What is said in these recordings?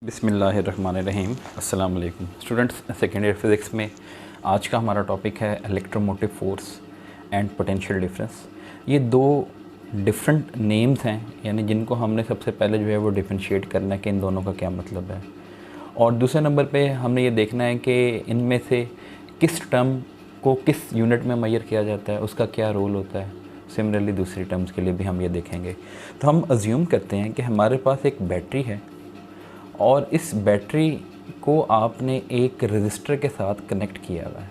बिस्मिल्लाहिर्रहमानिर्रहीम। अस्सलाम वालेकुम स्टूडेंट्स। सेकेंड ईयर फिज़िक्स में आज का हमारा टॉपिक है electromotive force and potential difference. ये दो डिफरेंट नेम्स हैं, यानी जिनको हमने सबसे पहले जो है वो डिफरेंशिएट करना है कि इन दोनों का क्या मतलब है, और दूसरे नंबर पे हमने ये देखना है कि इनमें से किस टर्म को किस यूनिट में मेजर किया जाता है, उसका क्या रोल होता है। सिमिलरली दूसरी टर्म्स के लिए भी हम ये देखेंगे। तो हम अज्यूम करते हैं कि हमारे पास एक बैटरी है और इस बैटरी को आपने एक रजिस्टर के साथ कनेक्ट किया हुआ है।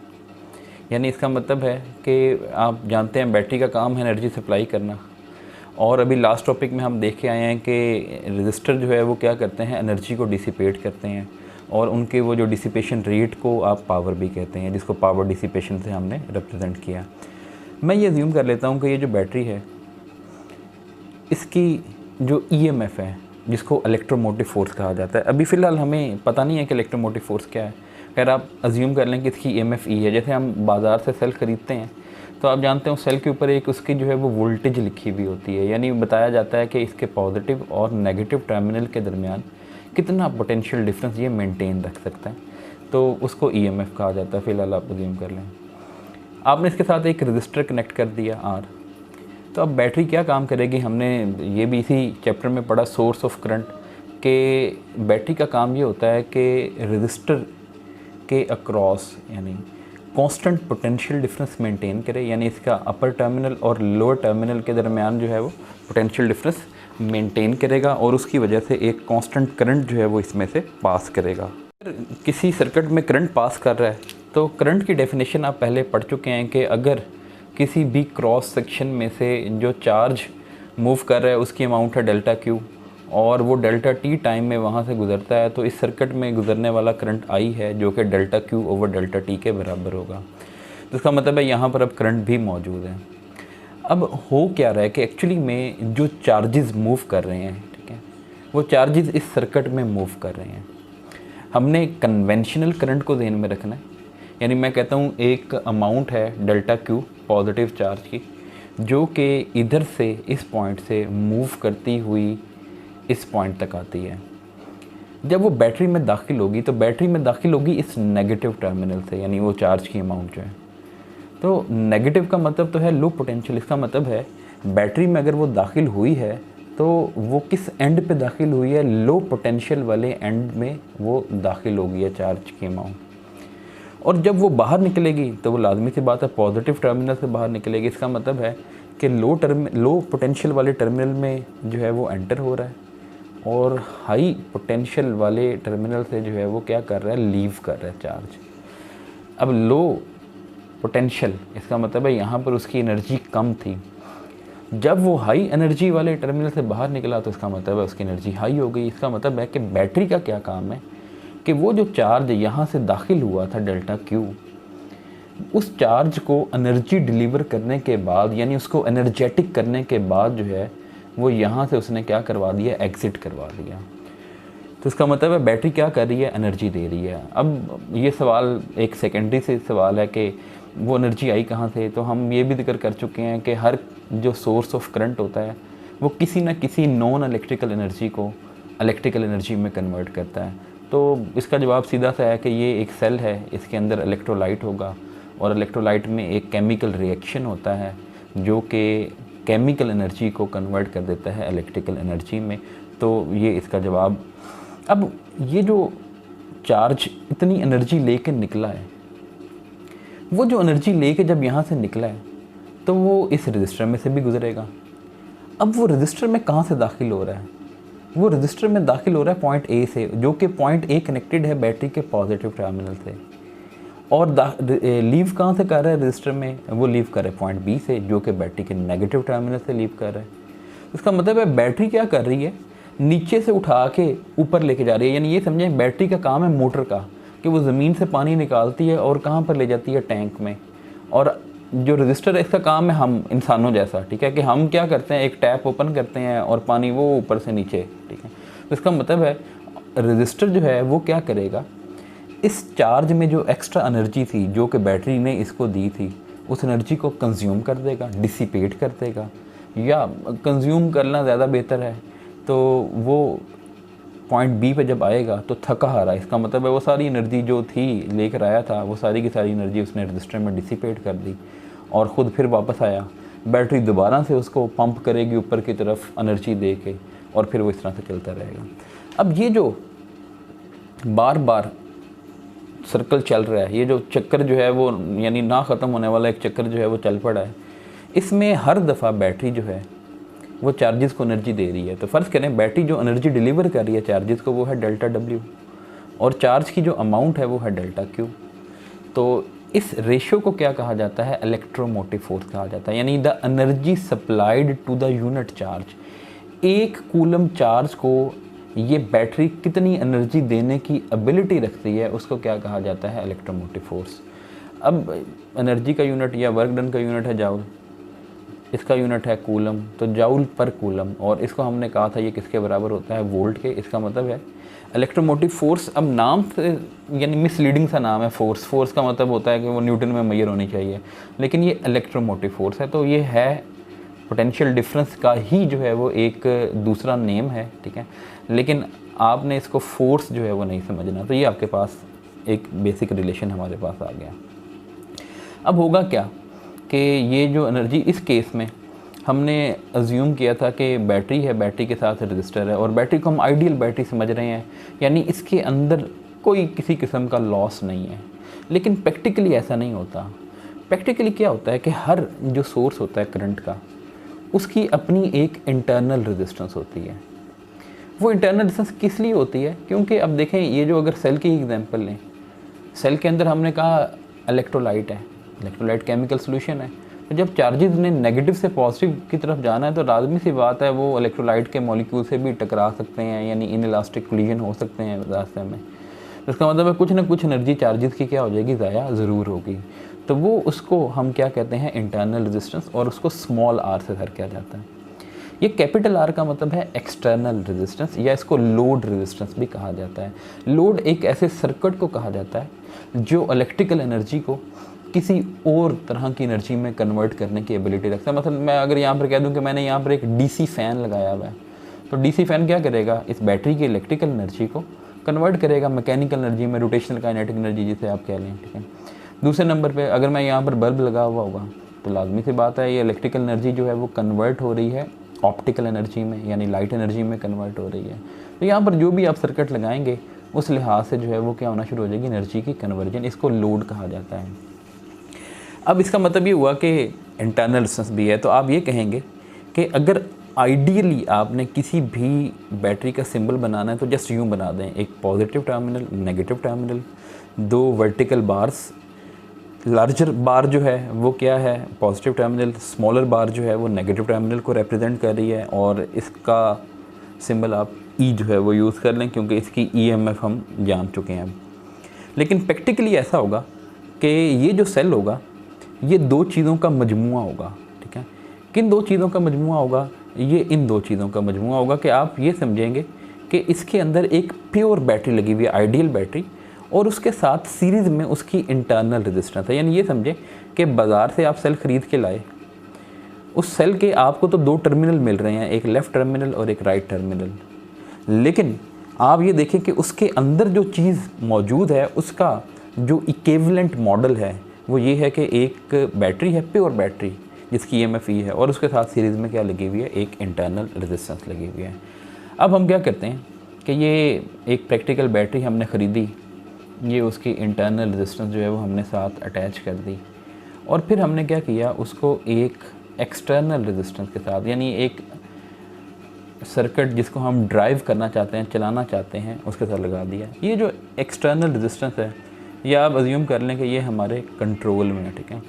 यानी इसका मतलब है कि आप जानते हैं बैटरी का काम है एनर्जी सप्लाई करना, और अभी लास्ट टॉपिक में हम देख के आए हैं कि रजिस्टर जो है वो क्या करते हैं, एनर्जी को डिसिपेट करते हैं, और उनके वो जो डिसिपेशन रेट को आप पावर भी कहते हैं, जिसको पावर डिसिपेशन से हमने रिप्रेजेंट किया। मैं ये अज्यूम कर लेता हूँ कि ये जो बैटरी है इसकी जो ईएमएफ है, जिसको इलेक्ट्रोमोटिव फोर्स कहा जाता है, अभी फ़िलहाल हमें पता नहीं है कि इलेक्ट्रोमोटिव फोर्स क्या है। खैर आप अज्यूम कर लें कि इसकी ईएमएफ ई है। जैसे हम बाज़ार से सेल ख़रीदते हैं तो आप जानते हैं उस सेल के ऊपर एक उसकी जो है वो वोल्टेज लिखी हुई होती है, यानी बताया जाता है कि इसके पॉजिटिव और नेगेटिव टर्मिनल के दरमियान कितना पोटेंशियल डिफरेंस ये मेंटेन रख सकता है, तो उसको ईएमएफ कहा जाता है। फ़िलहाल आप अज्यूम कर लें आपने इसके साथ एक रजिस्टर कनेक्ट कर दिया आर। तो अब बैटरी क्या काम करेगी, हमने ये भी इसी चैप्टर में पढ़ा सोर्स ऑफ करंट, के बैटरी का काम ये होता है कि रजिस्टर के अक्रॉस यानी कांस्टेंट पोटेंशियल डिफरेंस मेंटेन करे, यानी इसका अपर टर्मिनल और लोअर टर्मिनल के दरमियान जो है वो पोटेंशियल डिफरेंस मेंटेन करेगा, और उसकी वजह से एक कांस्टेंट करंट जो है वो इसमें से पास करेगा। किसी सर्किट में करंट पास कर रहा है तो करंट की डेफिनेशन आप पहले पढ़ चुके हैं कि अगर किसी भी क्रॉस सेक्शन में से जो चार्ज मूव कर रहा है उसकी अमाउंट है डेल्टा क्यू, और वो डेल्टा टी टाइम में वहाँ से गुज़रता है, तो इस सर्किट में गुज़रने वाला करंट आई है जो कि delta Q over delta T के बराबर होगा। तो इसका मतलब है यहाँ पर अब करंट भी मौजूद है। अब हो क्या रहा है कि एक्चुअली में जो चार्जेस मूव कर रहे हैं, ठीक है, वो चार्जेस इस सर्किट में मूव कर रहे हैं। हमने कन्वेंशनल करंट को ध्यान में रखना है, यानी मैं कहता हूँ एक अमाउंट है डेल्टा क्यू पॉजिटिव चार्ज की, जो कि इधर से इस पॉइंट से मूव करती हुई इस पॉइंट तक आती है। जब वो बैटरी में दाखिल होगी तो बैटरी में दाखिल होगी इस नेगेटिव टर्मिनल से, यानी वो चार्ज की अमाउंट जो है, तो नेगेटिव का मतलब तो है लो पोटेंशियल। इसका मतलब है बैटरी में अगर वो दाखिल हुई है तो वो किस एंड पे दाखिल हुई है, लो पोटेंशियल वाले एंड में वो दाखिल होगी है चार्ज की अमाउंट। और जब वो बाहर निकलेगी तो वो लाजमी सी बात है पॉजिटिव टर्मिनल से बाहर निकलेगी। इसका मतलब है कि लो पोटेंशियल वाले टर्मिनल में जो है वो एंटर हो रहा है, और हाई पोटेंशियल वाले टर्मिनल से जो है वो क्या कर रहा है, लीव कर रहा है चार्ज। अब लो पोटेंशियल इसका मतलब है यहाँ पर उसकी एनर्जी कम थी, जब वो हाई एनर्जी वाले टर्मिनल से बाहर निकला तो इसका मतलब है उसकी एनर्जी हाई हो गई। इसका मतलब है कि बैटरी का क्या काम है कि वो जो चार्ज यहाँ से दाखिल हुआ था डेल्टा क्यू, उस चार्ज को एनर्जी डिलीवर करने के बाद, यानी उसको एनर्जेटिक करने के बाद जो है वो यहाँ से उसने क्या करवा दिया, एग्ज़िट करवा दिया। तो इसका मतलब है बैटरी क्या कर रही है, एनर्जी दे रही है। अब ये सवाल एक सेकेंडरी से सवाल है कि वो एनर्जी आई कहाँ से, तो हम ये भी जिक्र कर चुके हैं कि हर जो सोर्स ऑफ करंट होता है वो किसी न किसी नॉन इलेक्ट्रिकल एनर्जी को इलेक्ट्रिकल एनर्जी में कन्वर्ट करता है। तो इसका जवाब सीधा सा है कि ये एक सेल है, इसके अंदर इलेक्ट्रोलाइट होगा, और इलेक्ट्रोलाइट में एक केमिकल रिएक्शन होता है जो कि केमिकल एनर्जी को कन्वर्ट कर देता है इलेक्ट्रिकल एनर्जी में। तो ये इसका जवाब। अब ये जो चार्ज इतनी एनर्जी लेके निकला है, वो जो एनर्जी लेके जब यहाँ से निकला है तो वो इस रजिस्टर में से भी गुजरेगा। अब वो रजिस्टर में कहाँ से दाखिल हो रहा है, वो रजिस्टर में दाखिल हो रहा है पॉइंट ए से, जो कि पॉइंट ए कनेक्टेड है बैटरी के पॉजिटिव टर्मिनल से, और लीव कहाँ से कर रहा है रजिस्टर में, वो लीव कर रहा है पॉइंट बी से, जो कि बैटरी के नेगेटिव टर्मिनल से लीव कर रहा है। इसका मतलब है बैटरी क्या कर रही है, नीचे से उठा के ऊपर लेके जा रही है। यानी ये समझें बैटरी का काम है मोटर का, कि वो ज़मीन से पानी निकालती है और कहाँ पर ले जाती है, टैंक में। और जो रजिस्टर है इसका काम है हम इंसानों जैसा, ठीक है, कि हम क्या करते हैं, एक टैप ओपन करते हैं और पानी वो ऊपर से नीचे, ठीक है। तो इसका मतलब है रजिस्टर जो है वो क्या करेगा, इस चार्ज में जो एक्स्ट्रा एनर्जी थी जो कि बैटरी ने इसको दी थी, उस एनर्जी को कंज्यूम कर देगा, डिसिपेट कर देगा, या कंज्यूम करना ज़्यादा बेहतर है, तो वो पॉइंट बी पे जब आएगा तो थका हारा, इसका मतलब है वो सारी एनर्जी जो थी लेकर आया था वो सारी की सारी एनर्जी उसने रजिस्टर में डिसिपेट कर दी और ख़ुद फिर वापस आया। बैटरी दोबारा से उसको पंप करेगी ऊपर की तरफ एनर्जी दे के और फिर वो इस तरह से चलता रहेगा। अब ये जो बार बार सर्कल चल रहा है, ये जो चक्कर जो है वो यानी ना ख़त्म होने वाला एक चक्कर जो है वो चल पड़ा है, इसमें हर दफ़ा बैटरी जो है वो चार्जेस को एनर्जी दे रही है। तो फ़र्ज़ करें बैटरी जो एनर्जी डिलीवर कर रही है चार्जेस को वो है डेल्टा डब्ल्यू और चार्ज की जो अमाउंट है वो है डेल्टा क्यू। तो इस रेशियो को क्या कहा जाता है? इलेक्ट्रोमोटिव फोर्स कहा जाता है, यानी the energy supplied to the unit charge. एक कूलम चार्ज को ये बैटरी कितनी एनर्जी देने की एबिलिटी रखती है उसको क्या कहा जाता है? Electromotive force. अब एनर्जी का यूनिट या वर्क डन का यूनिट है जाउल, इसका यूनिट है कूलम, तो जाउल पर कूलम, और इसको हमने कहा था ये किसके बराबर होता है? वोल्ट के। इसका मतलब है इलेक्ट्रोमोटिव फोर्स। अब नाम से यानी मिसलीडिंग सा नाम है फोर्स, फोर्स का मतलब होता है कि वो न्यूटन में मेजर होनी चाहिए, लेकिन ये इलेक्ट्रोमोटिव फोर्स है। तो ये है पोटेंशियल डिफरेंस का ही जो है वो एक दूसरा नेम है, ठीक है, लेकिन आपने इसको फोर्स जो है वो नहीं समझना। तो ये आपके पास एक बेसिक रिलेशन हमारे पास आ गया। अब होगा क्या कि ये जो एनर्जी इस केस में हमने अज्यूम किया था कि बैटरी है, बैटरी के साथ रजिस्टर है और बैटरी को हम आइडियल बैटरी समझ रहे हैं, यानी इसके अंदर कोई किसी किस्म का लॉस नहीं है। लेकिन प्रैक्टिकली ऐसा नहीं होता। प्रैक्टिकली क्या होता है कि हर जो सोर्स होता है करंट का उसकी अपनी एक इंटरनल रेजिस्टेंस होती है। वो इंटरनल रेजिस्टेंस किस लिए होती है? क्योंकि अब देखें ये जो अगर सेल की एग्जांपल लें, सेल के अंदर हमने कहा इलेक्ट्रोलाइट है, इलेक्ट्रोलाइट केमिकल सॉल्यूशन है। तो जब चार्जेस ने नेगेटिव से पॉजिटिव की तरफ जाना है तो लाजमी सी बात है वो इलेक्ट्रोलाइट के मॉलिक्यूल से भी टकरा सकते हैं, यानी इनइलास्टिक कोलिजन हो सकते हैं रास्ते में। इसका मतलब है कुछ ना कुछ एनर्जी चार्जेस की क्या हो जाएगी? ज़ाया ज़रूर होगी। तो वो उसको हम क्या कहते हैं? इंटरनल रेजिस्टेंस, और उसको स्मॉल आर से धर किया जाता है। ये कैपिटल आर का मतलब है एक्सटर्नल रेजिस्टेंस, या इसको लोड रेजिस्टेंस भी कहा जाता है। लोड एक ऐसे सर्किट को कहा जाता है जो इलेक्ट्रिकल एनर्जी को किसी और तरह की एनर्जी में कन्वर्ट करने की एबिलिटी रखता है। मतलब मैं अगर यहाँ पर कह दूँ कि मैंने यहाँ पर एक डीसी फ़ैन लगाया हुआ है, तो डीसी फ़ैन क्या करेगा? इस बैटरी की इलेक्ट्रिकल एनर्जी को कन्वर्ट करेगा मैकेनिकल एनर्जी में, रोटेशनल काइनेटिक एनर्जी जिसे आप कह लें, ठीक है। दूसरे नंबर पे अगर मैं यहाँ पर बल्ब लगा हुआ होगा तो लाजमी सी बात है ये इलेक्ट्रिकल एनर्जी जो है वो कन्वर्ट हो रही है ऑप्टिकल एनर्जी में, यानी लाइट एनर्जी में कन्वर्ट हो रही है। तो यहाँ पर जो भी आप सर्किट लगाएंगे उस लिहाज से जो है वो क्या होना शुरू हो जाएगी? एनर्जी की कन्वर्जन। इसको लोड कहा जाता है। अब इसका मतलब ये हुआ कि इंटरनल रेजिस्टेंस भी है। तो आप ये कहेंगे कि अगर आइडियली आपने किसी भी बैटरी का सिंबल बनाना है तो जस्ट यूँ बना दें, एक पॉजिटिव टर्मिनल, नेगेटिव टर्मिनल, दो वर्टिकल बार्स, लार्जर बार जो है वो क्या है? पॉजिटिव टर्मिनल, स्मॉलर बार जो है वो नेगेटिव टर्मिनल को रिप्रेजेंट कर रही है, और इसका सिंबल आप ई जो है वो यूज़ कर लें क्योंकि इसकी ईएमएफ हम जान चुके हैं अब। लेकिन प्रैक्टिकली ऐसा होगा कि ये जो सेल होगा ये दो चीज़ों का मजमूआ होगा, ठीक है। किन दो चीज़ों का मजमूआ होगा? ये इन दो चीज़ों का मजमूआ होगा कि आप ये समझेंगे कि इसके अंदर एक प्योर बैटरी लगी हुई है, आइडियल बैटरी, और उसके साथ सीरीज़ में उसकी इंटरनल रेजिस्टेंस है। यानी ये समझें कि बाज़ार से आप सेल ख़रीद के लाए, उस सेल के आपको तो दो टर्मिनल मिल रहे हैं, एक लेफ़्ट टर्मिनल और एक राइट टर्मिनल, लेकिन आप ये देखें कि उसके अंदर जो चीज़ मौजूद है उसका जो इक्विवेलेंट मॉडल है वो ये है कि एक बैटरी है, प्योर बैटरी जिसकी ईएमएफ ई है, और उसके साथ सीरीज़ में क्या लगी हुई है? एक इंटरनल रेजिस्टेंस लगी हुई है। अब हम क्या करते हैं कि ये एक प्रैक्टिकल बैटरी हमने ख़रीदी, ये उसकी इंटरनल रेजिस्टेंस जो है वो हमने साथ अटैच कर दी, और फिर हमने क्या किया? उसको एक एक्सटर्नल रेजिस्टेंस के साथ, यानी एक सर्किट जिसको हम ड्राइव करना चाहते हैं, चलाना चाहते हैं, उसके साथ लगा दिया। ये जो एक्सटर्नल रेजिस्टेंस है ये आप अज्यूम कर लें कि ये हमारे कंट्रोल में है, ठीक है।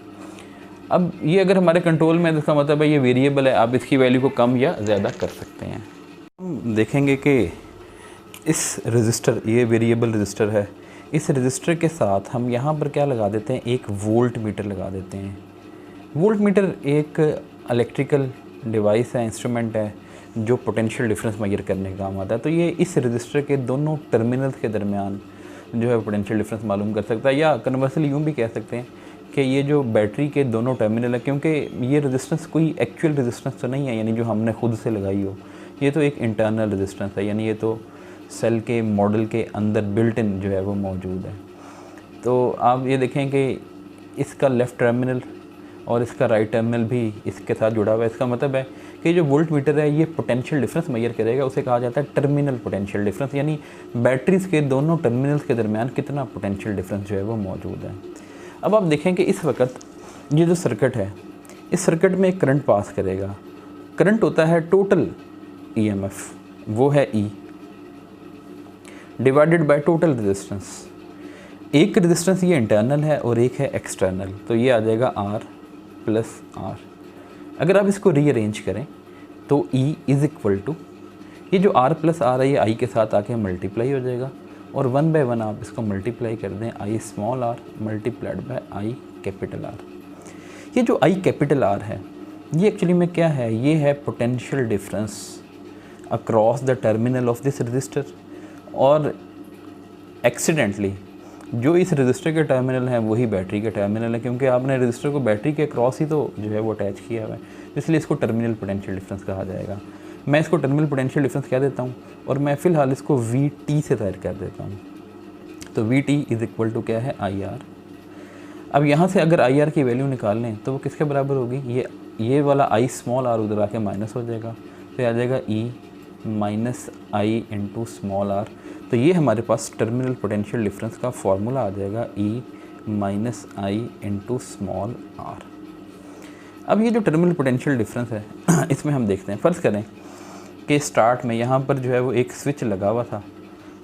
अब ये अगर हमारे कंट्रोल में है तो इसका मतलब है ये वेरिएबल है, आप इसकी वैल्यू को कम या ज़्यादा कर सकते हैं। हम देखेंगे कि इस रजिस्टर, ये वेरिएबल रजिस्टर है, इस रजिस्टर के साथ हम यहाँ पर क्या लगा देते हैं? एक वोल्ट मीटर लगा देते हैं। वोल्ट मीटर एक इलेक्ट्रिकल डिवाइस है, इंस्ट्रूमेंट है जो पोटेंशियल डिफरेंस मेजर करने का काम आता है। तो ये इस रजिस्टर के दोनों टर्मिनल्स के दरमियान जो है पोटेंशियल डिफरेंस मालूम कर सकता है, या कन्वर्सली यूँ भी कह सकते हैं कि ये जो बैटरी के दोनों टर्मिनल है, क्योंकि ये रेजिस्टेंस कोई एक्चुअल रेजिस्टेंस तो नहीं है यानी जो हमने खुद से लगाई हो, ये तो एक इंटरनल रेजिस्टेंस है, यानी ये तो सेल के मॉडल के अंदर बिल्ट इन जो है वो मौजूद है। तो आप ये देखें कि इसका लेफ़्ट टर्मिनल और इसका राइट टर्मिनल भी इसके साथ जुड़ा हुआ है। इसका मतलब है कि जो वोल्ट मीटर है ये पोटेंशियल डिफरेंस मेजर करेगा, उसे कहा जाता है टर्मिनल पोटेंशियल डिफरेंस, यानी बैटरीज़ के दोनों टर्मिनल्स के दरमियान कितना पोटेंशियल डिफरेंस जो है वो मौजूद है। अब आप देखें कि इस वक्त ये जो सर्किट है, इस सर्किट में एक करंट पास करेगा। करंट होता है टोटल ईएमएफ, वो है E divided by total resistance. एक रेजिस्टेंस ये इंटरनल है और एक है एक्सटर्नल, तो ये आ जाएगा R प्लस R। अगर आप इसको रीअरेंज करें तो E इज़ इक्वल टू, ये जो R प्लस R है ये I के साथ आके मल्टीप्लाई हो जाएगा और 1 बाय 1 आप इसको मल्टीप्लाई कर दें, I small r multiplied by I capital R। ये जो I कैपिटल R है ये एक्चुअली में क्या है, ये है potential difference across the terminal of this register. और एक्सीडेंटली जो इस रजिस्टर के टर्मिनल हैं वही बैटरी के टर्मिनल है, क्योंकि आपने रजिस्टर को बैटरी के क्रॉस ही तो जो है वो अटैच किया हुआ है, इसलिए इसको टर्मिनल पोटेंशियल डिफरेंस कहा जाएगा। मैं इसको टर्मिनल पोटेंशियल डिफरेंस कह देता हूँ और मैं फ़िलहाल इसको VT से ज़ाहिर कर देता हूँ। तो VT इज़ इक्वल टू क्या है, IR। अब यहाँ से अगर IR की वैल्यू निकाल लें तो वो किसके बराबर होगी, ये वाला I स्मॉल r उधर आके माइनस हो जाएगा, तो आ जाएगा E minus I into small r। तो ये हमारे पास टर्मिनल पोटेंशियल डिफरेंस का फॉर्मूला आ जाएगा E minus I into small r। अब ये जो टर्मिनल पोटेंशियल डिफरेंस है इसमें हम देखते हैं, फ़र्ज़ करें कि स्टार्ट में यहाँ पर जो है वो एक स्विच लगा हुआ था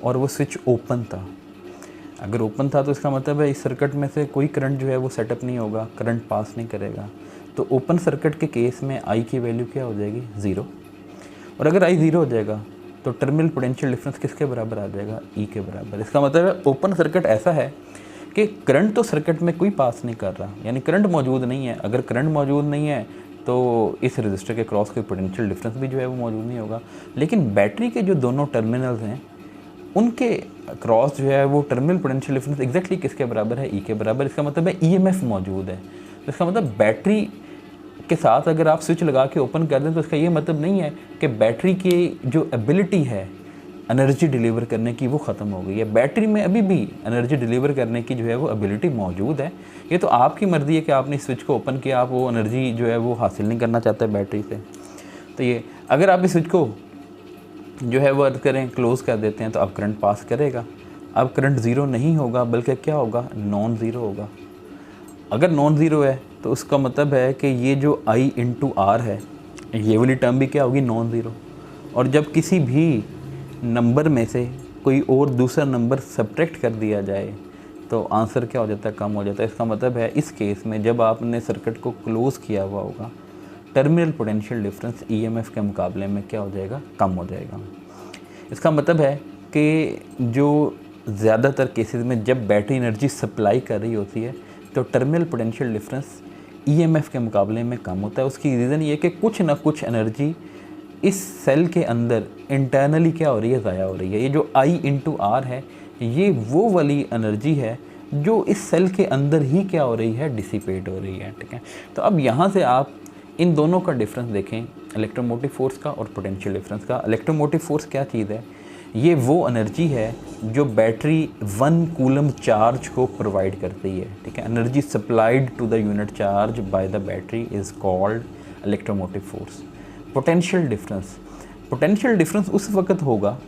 और वो स्विच ओपन था। अगर ओपन था तो इसका मतलब है इस सर्किट में से कोई करंट जो है वो सेटअप नहीं होगा, करंट पास नहीं करेगा। तो ओपन सर्किट के केस में I की वैल्यू क्या हो जाएगी, 0। और अगर I 0 हो जाएगा तो टर्मिनल पोटेंशियल डिफरेंस किसके बराबर आ जाएगा, E के बराबर। इसका मतलब है ओपन सर्किट ऐसा है कि करंट तो सर्किट में कोई पास नहीं कर रहा, यानी करंट मौजूद नहीं है। अगर करंट मौजूद नहीं है तो इस रजिस्टर के क्रॉस कोई पोटेंशियल डिफरेंस भी जो है वो मौजूद नहीं होगा। लेकिन बैटरी के जो दोनों टर्मिनल्स हैं उनके क्रॉस जो है वो टर्मिनल पोटेंशियल डिफरेंस एग्जैक्टली किसके बराबर है, E के बराबर। इसका मतलब है EMF मौजूद है। तो इसका मतलब बैटरी के साथ अगर आप स्विच लगा के ओपन कर दें तो इसका ये मतलब नहीं है कि बैटरी की जो एबिलिटी है एनर्जी डिलीवर करने की वो ख़त्म हो गई है। बैटरी में अभी भी एनर्जी डिलीवर करने की जो है वो एबिलिटी मौजूद है। ये तो आपकी मर्ज़ी है कि आपने स्विच को ओपन किया, आप वो एनर्जी जो है वो हासिल नहीं करना चाहते बैटरी से। तो ये अगर आप इस स्विच को जो है वो अर्थ करें क्लोज़ कर देते हैं तो अब करंट पास करेगा। अब करंट ज़ीरो नहीं होगा बल्कि क्या होगा, नॉन ज़ीरो होगा। अगर नॉन ज़ीरो है तो उसका मतलब है कि ये जो I इंटू R है ये वाली टर्म भी क्या होगी, नॉन ज़ीरो। और जब किसी भी नंबर में से कोई और दूसरा नंबर सब्ट्रैक्ट कर दिया जाए तो आंसर क्या हो जाता है, कम हो जाता है। इसका मतलब है इस केस में जब आपने सर्किट को क्लोज़ किया हुआ होगा टर्मिनल पोटेंशियल डिफरेंस EMF के मुकाबले में क्या हो जाएगा, कम हो जाएगा। इसका मतलब है कि जो ज़्यादातर केसेस में जब बैटरी एनर्जी सप्लाई कर रही होती है तो टर्मिनल पोटेंशियल डिफरेंस EMF के मुकाबले में कम होता है। उसकी रीज़न ये कि कुछ ना कुछ एनर्जी इस सेल के अंदर इंटरनली क्या हो रही है, ज़ाया हो रही है। ये जो I इंटू R है ये वो वाली एनर्जी है जो इस सेल के अंदर ही क्या हो रही है, डिसिपेट हो रही है। ठीक है, तो अब यहाँ से आप इन दोनों का डिफरेंस देखें, इलेक्ट्रोमोटिव फोर्स का और पोटेंशियल डिफरेंस का। इलेक्ट्रोमोटिव फोर्स क्या चीज़ है, ये वो एनर्जी है जो बैटरी 1 कूलम चार्ज को प्रोवाइड करती है। ठीक है, energy supplied to the unit charge by the battery is called electromotive force. Potential difference उस वक्त होगा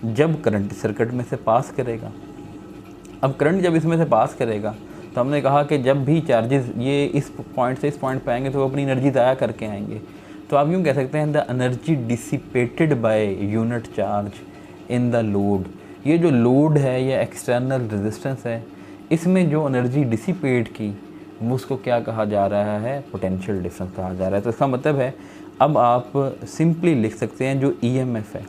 जब करंट सर्किट में से पास करेगा। अब करंट जब इसमें से पास करेगा तो हमने कहा कि जब भी चार्जेस ये इस पॉइंट से इस पॉइंट पे आएंगे तो वो अपनी एनर्जी ज़ाया करके आएंगे। तो आप यूँ कह सकते हैं the energy dissipated by unit charge in the load. ये जो लोड है या एक्सटर्नल रेजिस्टेंस है इसमें जो एनर्जी डिसिपेट की वो उसको क्या कहा जा रहा है, पोटेंशियल डिफरेंस कहा जा रहा है। तो इसका मतलब है अब आप सिंपली लिख सकते हैं जो EMF है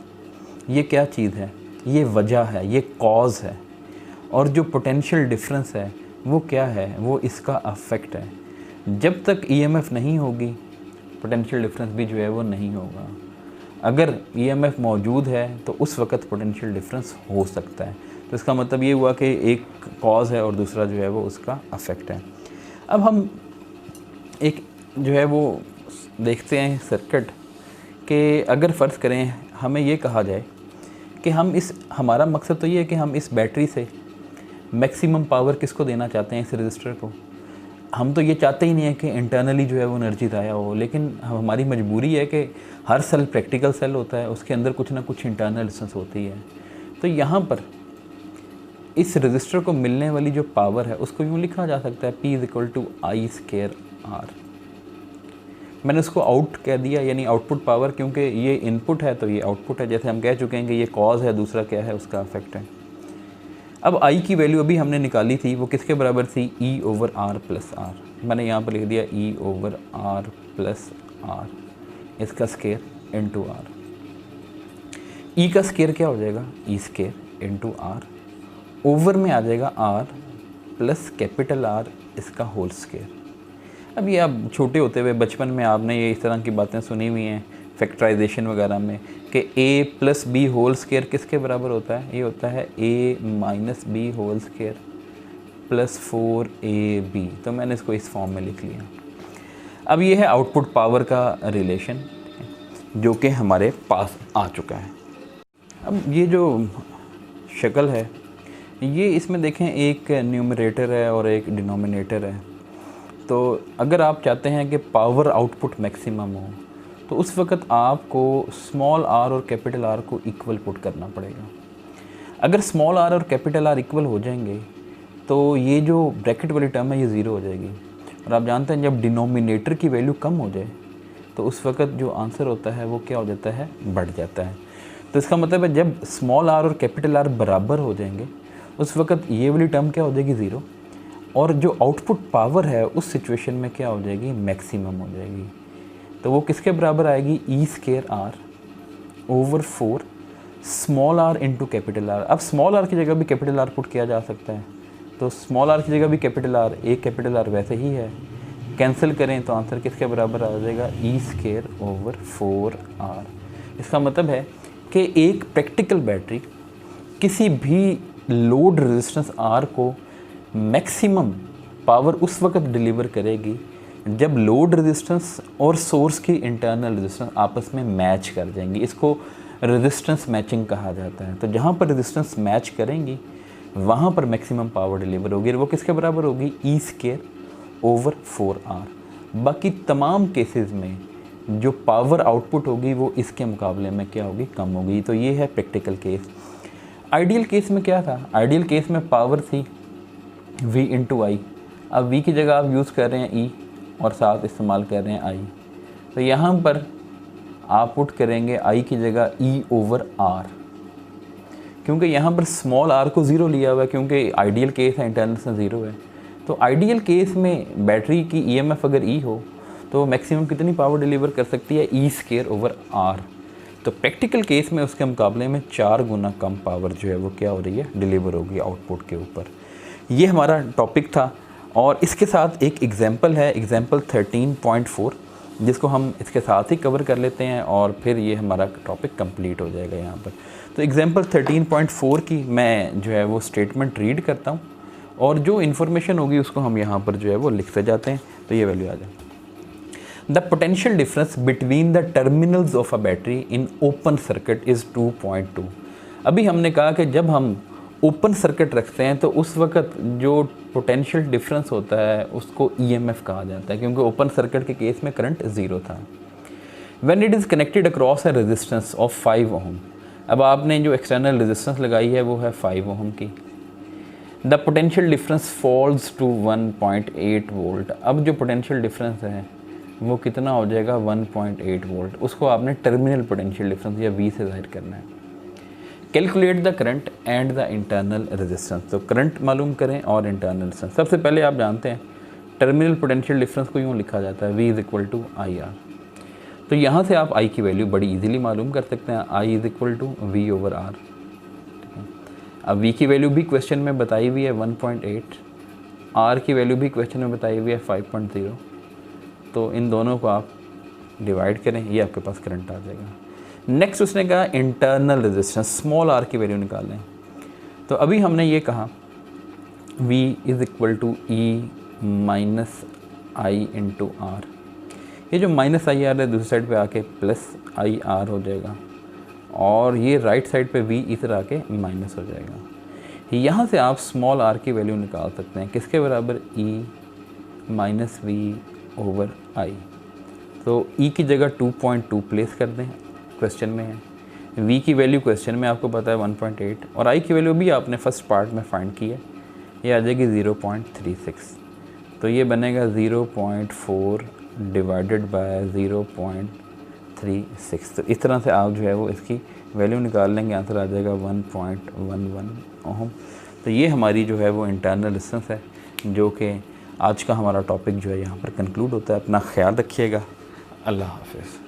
ये क्या चीज़ है, ये वजह है, ये कॉज है। और जो पोटेंशियल डिफरेंस है वो क्या है, वो इसका अफेक्ट है। जब तक EMF नहीं होगी पोटेंशियल डिफरेंस भी जो है वो नहीं होगा। अगर EMF मौजूद है तो उस वक्त पोटेंशियल डिफरेंस हो सकता है। तो इसका मतलब ये हुआ कि एक कॉज है और दूसरा जो है वो उसका अफेक्ट है। अब हम एक जो है वो देखते हैं सर्किट के, अगर फ़र्ज़ करें हमें ये कहा जाए कि हमारा मकसद तो ये है कि हम इस बैटरी से मैक्सिमम पावर किसको देना चाहते हैं, इस रजिस्टर को। हम तो ये चाहते ही नहीं है कि इंटरनली जो है वो एनर्जी ज़ाया हो, लेकिन हमारी मजबूरी है कि हर सेल प्रैक्टिकल सेल होता है, उसके अंदर कुछ ना कुछ इंटरनल रेजिस्टेंस होती है। तो यहाँ पर इस रजिस्टर को मिलने वाली जो पावर है उसको यूँ लिखा जा सकता है P=I²R। मैंने उसको आउट कह दिया, यानी आउटपुट पावर, क्योंकि ये इनपुट है तो ये आउटपुट है। जैसे हम कह चुके हैं कि ये कॉज है, दूसरा क्या है, उसका इफेक्ट है। अब I की वैल्यू अभी हमने निकाली थी, वो किसके बराबर थी, E/R+R। मैंने यहाँ पर लिख दिया E/R+R, इसका स्केयर इंटू R। E का स्केयर क्या हो जाएगा, E² इंटू R, ओवर में आ जाएगा R प्लस कैपिटल R, इसका होल स्केयर। अब ये आप छोटे होते हुए बचपन में आपने ये इस तरह की बातें सुनी हुई हैं फैक्टराइजेशन वगैरह में कि A+B होल स्केयर किसके बराबर होता है, ये होता है A-B whole square plus 4AB। तो मैंने इसको इस फॉर्म में लिख लिया। अब ये है आउटपुट पावर का रिलेशन जो कि हमारे पास आ चुका है। अब ये जो शक्ल है, ये इसमें देखें एक न्यूमरेटर है और एक डिनोमिनेटर है। तो अगर आप चाहते हैं कि पावर आउटपुट मैक्सिमम हो तो उस वक्त आपको स्मॉल r और कैपिटल R को इक्वल पुट करना पड़ेगा। अगर स्मॉल r और कैपिटल R इक्वल हो जाएंगे तो ये जो ब्रैकेट वाली टर्म है ये ज़ीरो हो जाएगी। और आप जानते हैं जब डिनोमिनेटर की वैल्यू कम हो जाए तो उस वक्त जो आंसर होता है वो क्या हो जाता है, बढ़ जाता है। तो इसका मतलब है जब स्मॉल r और कैपिटल R बराबर हो जाएंगे उस वक्त ये वाली टर्म क्या हो जाएगी, ज़ीरो, और जो आउटपुट पावर है उस सिचुएशन में क्या हो जाएगी, मैक्सिमम हो जाएगी। तो वो किसके बराबर आएगी, E²R/4 small r into capital R। अब स्मॉल r की जगह भी कैपिटल R पुट किया जा सकता है, तो स्मॉल r की जगह भी कैपिटल R, एक कैपिटल R वैसे ही है, कैंसिल करें तो आंसर किसके बराबर आ जाएगा, E²/4R। इसका मतलब है कि एक प्रैक्टिकल बैटरी किसी भी लोड रेजिस्टेंस R को मैक्सिमम पावर उस वक्त डिलीवर करेगी जब लोड रेजिस्टेंस और सोर्स की इंटरनल रेजिस्टेंस आपस में मैच कर जाएंगी। इसको रेजिस्टेंस मैचिंग कहा जाता है। तो जहाँ पर रेजिस्टेंस मैच करेंगी वहाँ पर मैक्सिमम पावर डिलीवर होगी, और वो किसके बराबर होगी, E²/4R। बाकी तमाम केसेस में जो पावर आउटपुट होगी वो इसके मुकाबले में क्या होगी, कम होगी। तो ये है प्रैक्टिकल केस। आइडियल केस में क्या था, आइडियल केस में पावर थी V/I। अब V की जगह आप यूज़ कर रहे हैं E और साथ इस्तेमाल कर रहे हैं I। तो यहाँ पर आप पुट करेंगे I की जगह E/R, क्योंकि यहाँ पर स्मॉल r को ज़ीरो लिया हुआ है, क्योंकि आइडियल केस है, इंटरनल से ज़ीरो है। तो आइडियल केस में बैटरी की EMF अगर E हो तो मैक्सिमम कितनी पावर डिलीवर कर सकती है, E²/R। तो प्रैक्टिकल केस में उसके मुकाबले में 4 गुना कम पावर जो है वो क्या हो रही है, डिलीवर होगी आउटपुट के ऊपर। ये हमारा टॉपिक था, और इसके साथ एक एग्जांपल है, एग्जांपल 13.4, जिसको हम इसके साथ ही कवर कर लेते हैं और फिर ये हमारा टॉपिक कंप्लीट हो जाएगा यहाँ पर। तो एग्जांपल 13.4 की मैं जो है वो स्टेटमेंट रीड करता हूँ, और जो इन्फॉर्मेशन होगी उसको हम यहाँ पर जो है वो लिखते जाते हैं। तो ये वैल्यू आ जाए, the potential difference between the terminals of a battery in open circuit is 2.2। अभी हमने कहा कि जब हम ओपन सर्किट रखते हैं तो उस वक्त जो पोटेंशियल डिफरेंस होता है उसको EMF कहा जाता है, क्योंकि ओपन सर्किट के केस में करंट ज़ीरो था। When it is connected across a resistance of 5 ओम। अब आपने जो एक्सटर्नल रेजिस्टेंस लगाई है वो है 5 ओम की। The potential difference falls to 1.8 volt. अब जो पोटेंशियल डिफरेंस है वो कितना हो जाएगा, 1.8 वोल्ट। उसको आपने टर्मिनल पोटेंशियल डिफरेंस या V से ज़ाहिर करना है। Calculate the current and the internal resistance. तो करंट मालूम करें और इंटरनल रेजिस्टेंस। सबसे पहले आप जानते हैं टर्मिनल पोटेंशियल डिफरेंस को यूँ लिखा जाता है V=IR। तो यहाँ से आप I की वैल्यू बड़ी इजीली मालूम कर सकते हैं, I=V/R। अब V की वैल्यू भी क्वेश्चन में बताई हुई है 1.8, R की वैल्यू भी क्वेश्चन में बताई हुई है 5.0। तो इन दोनों को आप डिवाइड करें, ये आपके पास करंट आ जाएगा। नेक्स्ट उसने कहा इंटरनल रेजिस्टेंस, स्मॉल r की वैल्यू निकालें। तो अभी हमने ये कहा V=I-R। ये जो -IR है दूसरी साइड पे आके +IR हो जाएगा, और ये राइट साइड पे v इधर आके माइनस हो जाएगा। यहाँ से आप स्मॉल r की वैल्यू निकाल सकते हैं, किसके बराबर, e minus V over I. तो e की जगह 2.2 प्लेस कर दें, क्वेश्चन में है। v की वैल्यू क्वेश्चन में आपको पता है 1.8 और i की वैल्यू भी आपने फर्स्ट पार्ट में फाइंड की है, ये आ जाएगी 0.36। तो ये बनेगा 0.4 डिवाइडेड बाय 0.36। तो इस तरह से आप जो है वो इसकी वैल्यू निकाल लेंगे, आंसर आ जाएगा 1.11 ओम। तो ये हमारी जो है वो इंटरनल रेजिस्टेंस है, जो कि आज का हमारा टॉपिक जो है यहाँ पर कंक्लूड होता है। अपना ख्याल रखिएगा, अल्लाह हाफ़िज़।